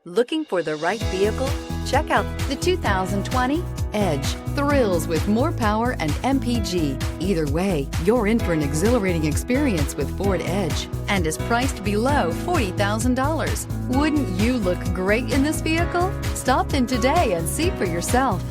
Looking for the right vehicle? Check out the 2020 Edge. Thrills with more power and MPG. Either way, you're in for an exhilarating experience with Ford Edge and is priced below $40,000. Wouldn't you look great in this vehicle? Stop in today and see for yourself.